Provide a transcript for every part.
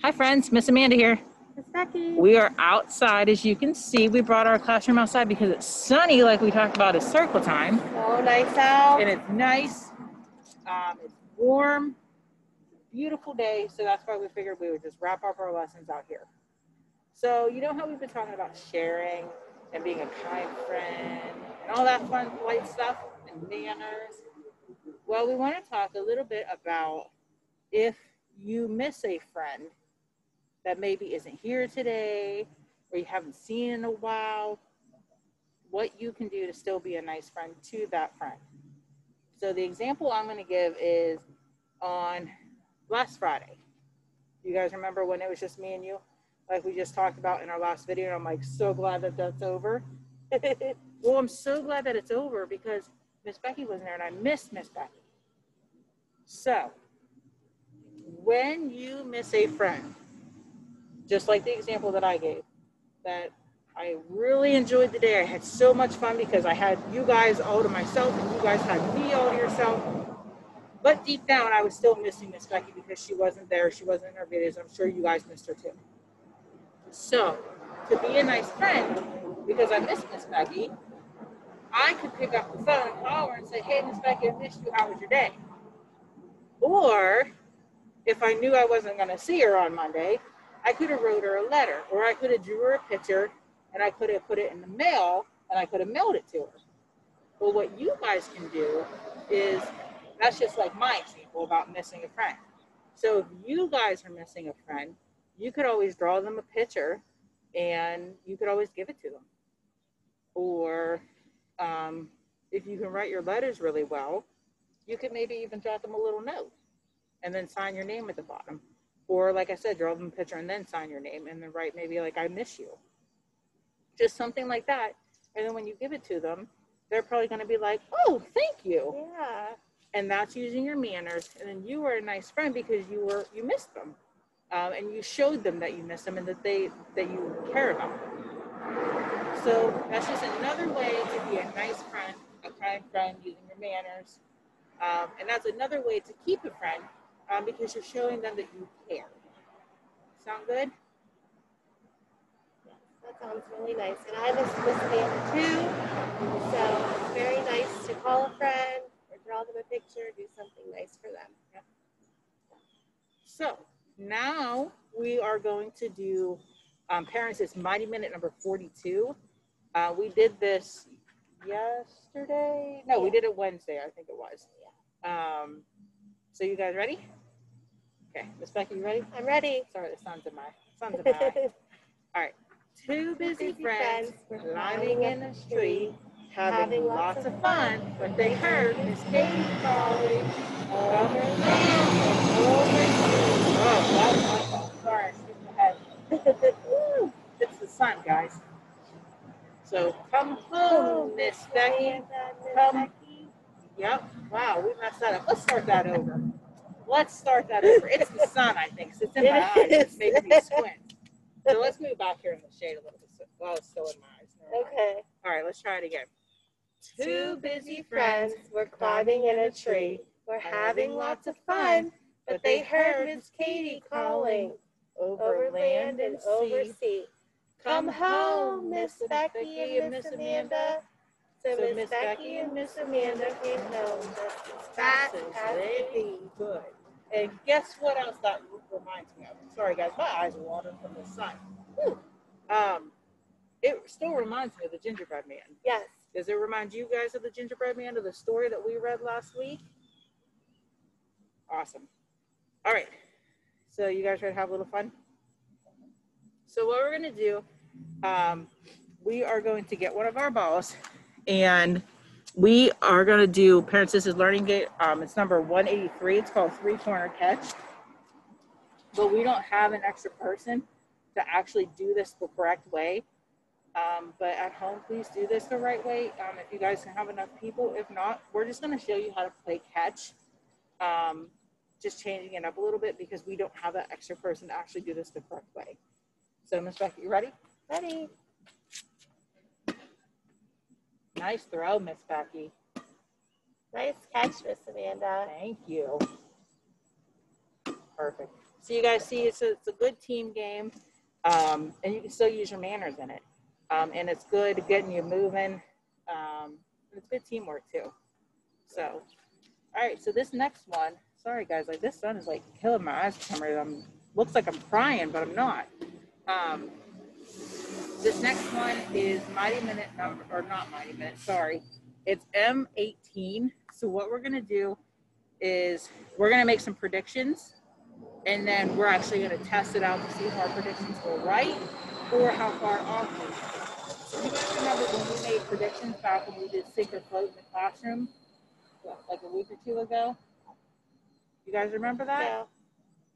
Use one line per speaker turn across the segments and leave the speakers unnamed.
Hi friends, Miss Amanda here.
Miss Becky.
We are outside, as you can see. We brought our classroom outside because it's sunny, like we talked about at circle time.
So nice out.
And it's nice, it's warm, beautiful day, so that's why we figured we would just wrap up our lessons out here. So you know how we've been talking about sharing and being a kind friend and all that fun, light stuff and manners? Well, we want to talk a little bit about if you miss a friend that maybe isn't here today or you haven't seen in a while, what you can do to still be a nice friend to that friend. So the example I'm going to give is on last Friday. You guys remember when it was just me and you, like we just talked about in our last video? And I'm like so glad that that's over. Well, I'm so glad that it's over because Miss Becky wasn't there and I missed Miss Becky. So when you miss a friend, just like the example that I gave, that I really enjoyed the day. I had so much fun because I had you guys all to myself and you guys had me all to yourself. But deep down, I was still missing Miss Becky because she wasn't there. She wasn't in our videos. I'm sure you guys missed her too. So to be a nice friend, because I missed Miss Becky, I could pick up the phone and call her and say, hey, Miss Becky, I missed you. How was your day? Or if I knew I wasn't going to see her on Monday, I could have wrote her a letter, or I could have drew her a picture and I could have put it in the mail and I could have mailed it to her. But what you guys can do is, that's just like my example about missing a friend. So if you guys are missing a friend, you could always draw them a picture and you could always give it to them. Or if you can write your letters really well, you could maybe even drop them a little note and then sign your name at the bottom. Or like I said, draw them a picture and then sign your name and then write maybe like, I miss you. Just something like that. And then when you give it to them, they're probably going to be like, oh, thank you.
Yeah.
And that's using your manners. And then you were a nice friend because you missed them. And you showed them that you miss them and that you care about them. So that's just another way to be a nice friend, a kind friend, using your manners. And that's another way to keep a friend because you're showing them that you care. Sound good?
That sounds really nice. And I miss Miss Amanda too. So it's very nice to call a friend or draw them a picture, do something nice for them.
Yep. So now we are going to do Parents is Mighty Minute number 42. We did this yesterday. No, we did it Wednesday, I think it was.
Yeah.
So you guys ready? Okay, Miss Becky, you ready?
I'm ready.
Sorry, the sun's in my eye. All right. Two busy friends were climbing in a tree, having lots of fun, but they heard Miss Katie calling over land and over sea. Oh, that was my fault. Sorry, excuse my head. It's the sun, guys. So come home, Miss Becky. Come. Yep. Wow, we messed that up. Let's start that over. It's the sun, I think. So it's in my eyes. It's making me squint. So let's move back here in the shade a little bit while it's still in my eyes.
Okay.
All right, let's try it again.
Two busy friends were climbing in a tree. We're having lots of fun, but they heard Miss Katie calling over land and over sea. Come home, Miss Becky and Miss Amanda. So Miss Becky and Miss Amanda came home just as fast as they be.
Good. And guess what else that reminds me of? Sorry, guys, my eyes are watering from the sun. Whew. It still reminds me of the Gingerbread Man.
Yes.
Does it remind you guys of the Gingerbread Man, of the story that we read last week? Awesome. All right. So you guys ready to have a little fun? So what we're going to do, we are going to get one of our balls and we are going to do Parents This is Learning Day. It's number 183. It's called Three Corner Catch. But we don't have an extra person to actually do this the correct way. But at home, please do this the right way. If you guys can have enough people. If not, we're just going to show you how to play catch. Just changing it up a little bit because we don't have that extra person to actually do this the correct way. So, Miss Becky, you ready?
Ready.
Nice throw, Miss Becky.
Nice catch, Miss Amanda.
Thank you. Perfect. So you guys see, it's a good team game, and you can still use your manners in it. And it's good getting you moving. It's good teamwork too. So, all right. So this next one, sorry guys, like this sun is like killing my eyes for some reason. Looks like I'm crying, but I'm not. This next one is Mighty Minute number, or not Mighty Minute, sorry. It's M18. So what we're gonna do is we're gonna make some predictions, and then we're actually gonna test it out to see if our predictions were right or how far off we are. So you guys remember when we made predictions back when we did Sink or Float in the classroom, like a week or two ago? You guys remember that?
Yeah.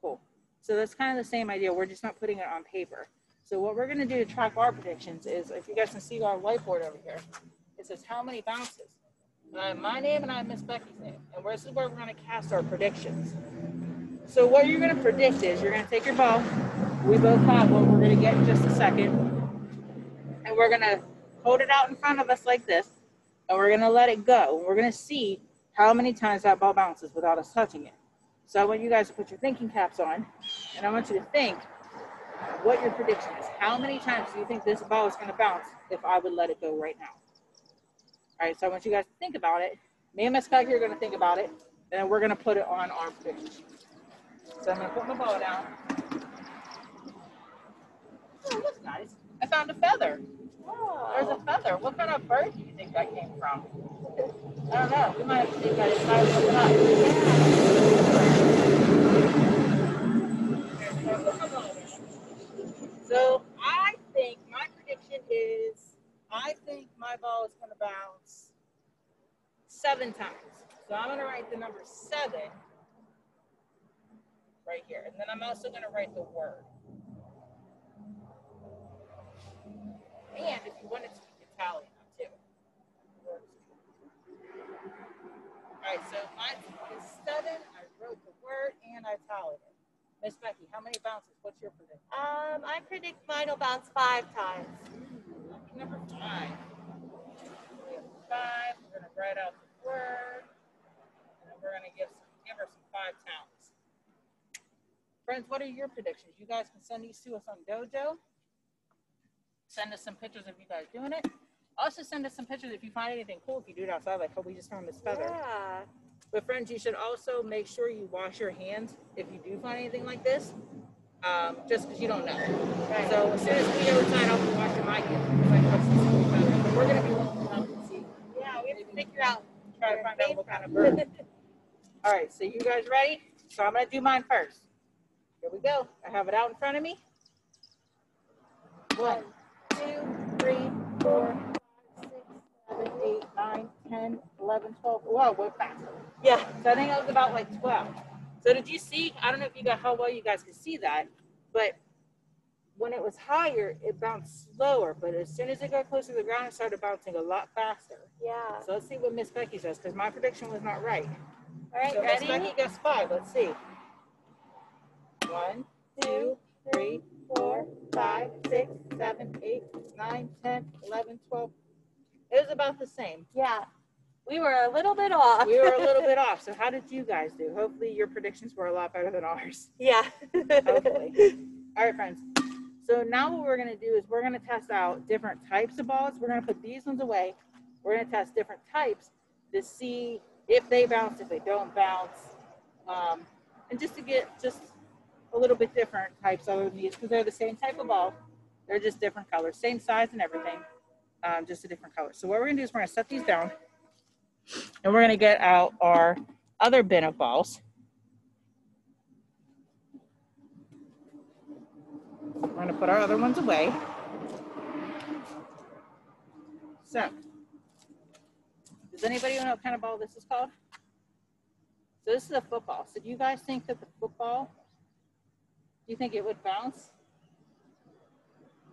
Cool. So that's kind of the same idea. We're just not putting it on paper. So what we're going to do to track our predictions is, if you guys can see our whiteboard over here, it says how many bounces. My name and I'm Miss Becky's name. And this is where we're going to cast our predictions. So what you're going to predict is you're going to take your ball. We both have what we're going to get in just a second. And we're going to hold it out in front of us like this. And we're going to let it go. And we're going to see how many times that ball bounces without us touching it. So I want you guys to put your thinking caps on. And I want you to think what your prediction is. How many times do you think this ball is going to bounce if I would let it go right now? All right, so I want you guys to think about it. Me and Miss Becky are going to think about it, and then we're going to put it on our prediction sheet. So I'm going to put my ball down. Oh, that's nice. I found a feather.
Oh.
There's a feather. What kind of bird do you think that came from? I don't know. We might have to think that inside and look it up. So I think my prediction is, I think my ball is going to bounce 7 times. So I'm going to write the number 7 right here. And then I'm also going to write the word. And if you wanted to, you can tally them too. All right, so mine is 7. I wrote the word and I tallied it. Miss Becky, how many bounces? What's your prediction?
I predict mine will bounce 5 times.
Lucky number 5. We have 5. We're going to write out the word. And then we're going to give her some 5 talents. Friends, what are your predictions? You guys can send these to us on Dojo. Send us some pictures of you guys doing it. Also send us some pictures if you find anything cool, if you do it outside, like how we just found this feather.
Yeah.
But friends, you should also make sure you wash your hands if you do find anything like this, just because you don't know.
Right.
So as soon as we go inside, I'll be washing my hands. But we're going to be looking up and see.
Yeah, we have to figure out.
Try to find out what kind of bird. All right, so you guys ready? So I'm going to do mine first. Here we go. I have it out in front of me. 1, 2, 3, 4, 5, 6, 7, 8, 9, 10, 11, 12. Whoa, we're fast.
Yeah.
So I think it was about like 12. So did you see? I don't know if you got how well you guys could see that, but when it was higher, it bounced slower. But as soon as it got closer to the ground, it started bouncing a lot faster.
Yeah.
So let's see what Miss Becky says, because my prediction was not right.
All right,
So
ready?
Miss Becky gets 5. Let's see. 1, 2, 3, 4, 5, 6, 7, 8, 9, 10, 11, 12. It was about the same.
Yeah. We were a little bit off.
We were a little bit off. So how did you guys do? Hopefully your predictions were a lot better than ours.
Yeah.
Hopefully. All right, friends. So now what we're going to do is we're going to test out different types of balls. We're going to put these ones away. We're going to test different types to see if they bounce, if they don't bounce, and just to get just a little bit different types other than these, because they're the same type of ball. They're just different colors, same size and everything, just a different color. So what we're going to do is we're going to set these down, and we're going to get out our other bin of balls. We're going to put our other ones away. So, does anybody know what kind of ball this is called? So this is a football. So do you guys think that the football, do you think it would bounce?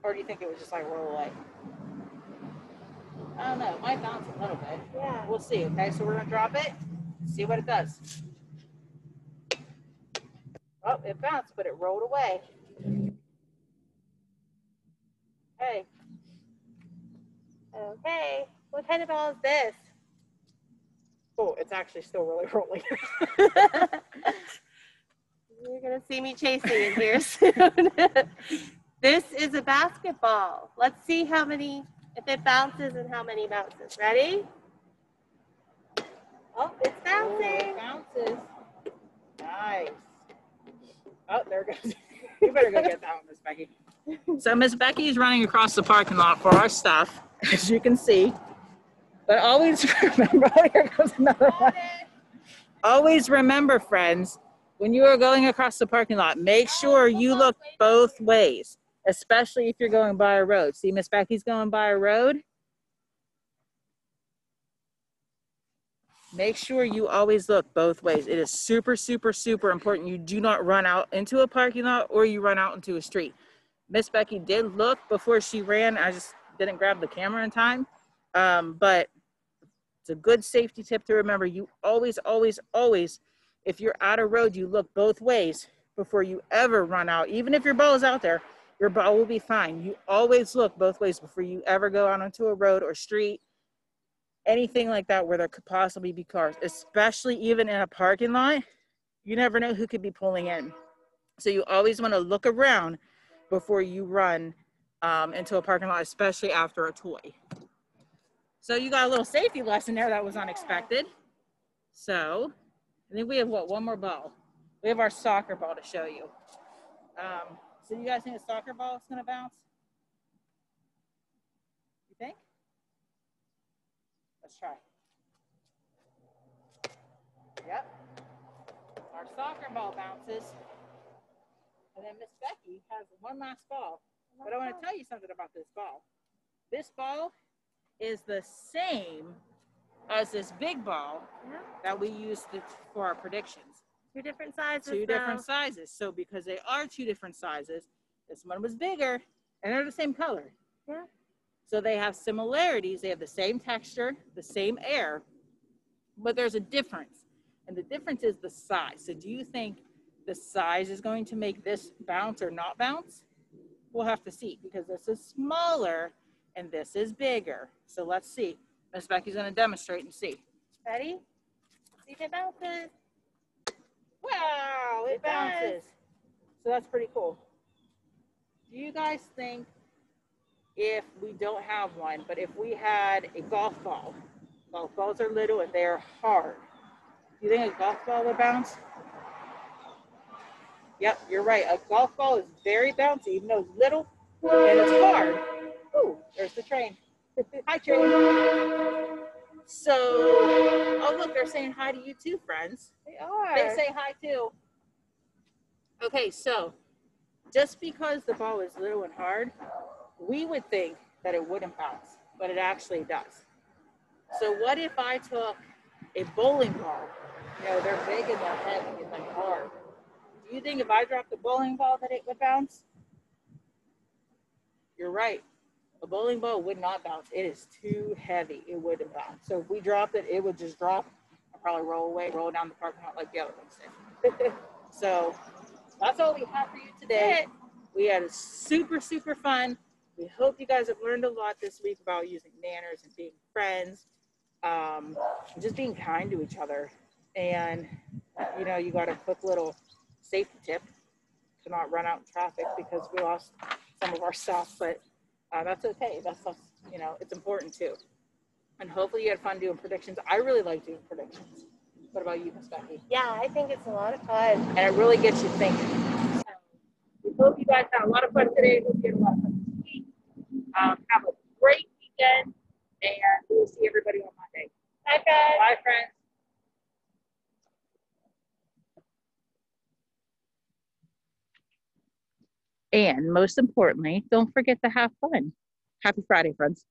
Or do you think it would just like roll away? I don't know. It might bounce a little bit.
Yeah.
We'll see. Okay, so we're going to drop it, see what it does. Oh, it bounced, but it rolled away. Hey.
Okay. What kind of ball is this?
Oh, it's actually still really rolling.
You're going to see me chasing it here soon. This is a basketball. Let's see how many, if it bounces and how many bounces. Ready? Oh, it's bouncing.
Oh, it bounces. Nice. Oh, there it goes. You better go get that one, Miss Becky. So Miss Becky is running across the parking lot for our stuff, as you can see. But always remember, oh, here goes another one. Always remember, friends, when you are going across the parking lot, make sure you look both ways, especially if you're going by a road. See, Miss Becky's going by a road. Make sure you always look both ways. It is super, super, super important. You do not run out into a parking lot or you run out into a street. Miss Becky did look before she ran. I just didn't grab the camera in time. But it's a good safety tip to remember. You always, always, always, if you're at a road, you look both ways before you ever run out. Even if your ball is out there, your ball will be fine. You always look both ways before you ever go out onto a road or street. Anything like that where there could possibly be cars, especially even in a parking lot. You never know who could be pulling in. So you always want to look around before you run into a parking lot, especially after a toy. So you got a little safety lesson there that was unexpected. So I think we have what, one more ball. We have our soccer ball to show you. So you guys think the soccer ball is going to bounce? You think? Let's try. Yep. Our soccer ball bounces. And then Miss Becky has one last ball. But I want to tell you something about this ball. This ball is the same as this big ball that we used for our predictions.
Two different sizes.
Two different sizes. So because they are two different sizes, this one was bigger and they're the same color.
Yeah.
So they have similarities. They have the same texture, the same air, but there's a difference. And the difference is the size. So do you think the size is going to make this bounce or not bounce? We'll have to see because this is smaller and this is bigger. So let's see. Miss Becky's going to demonstrate and see.
Ready? See if it bounces.
Wow, it bounces. So that's pretty cool. Do you guys think if we don't have one, but if we had a golf ball, golf balls are little and they're hard, do you think a golf ball would bounce? Yep, you're right. A golf ball is very bouncy, even though it's little and it's hard. Ooh, there's the train. Hi, train. So, oh look, they're saying hi to you too, friends.
They are.
They say hi too. Okay, so just because the ball is little and hard, we would think that it wouldn't bounce, but it actually does. So what if I took a bowling ball? You know, they're big and they're heavy and they're hard. Do you think if I dropped a bowling ball that it would bounce? You're right. A bowling ball would not bounce. It is too heavy. It wouldn't bounce. So if we dropped it, it would just drop and probably roll away, roll down the parking lot like the other ones did. So that's all we have for you today. We had a super, super fun. We hope you guys have learned a lot this week about using manners and being friends, just being kind to each other. And, you know, you got a quick little safety tip to not run out in traffic because we lost some of our stuff, but that's okay. That's, you know, it's important too. And hopefully you had fun doing predictions. I really like doing predictions. What about you, Miss Becky?
Yeah, I think it's a lot of fun.
And it really gets you thinking. So we hope you guys had a lot of fun today. Hope you had a lot of fun this week. Have a great weekend, and we'll see everybody on Monday.
Bye, friends.
Bye, friends. And most importantly, don't forget to have fun. Happy Friday, friends.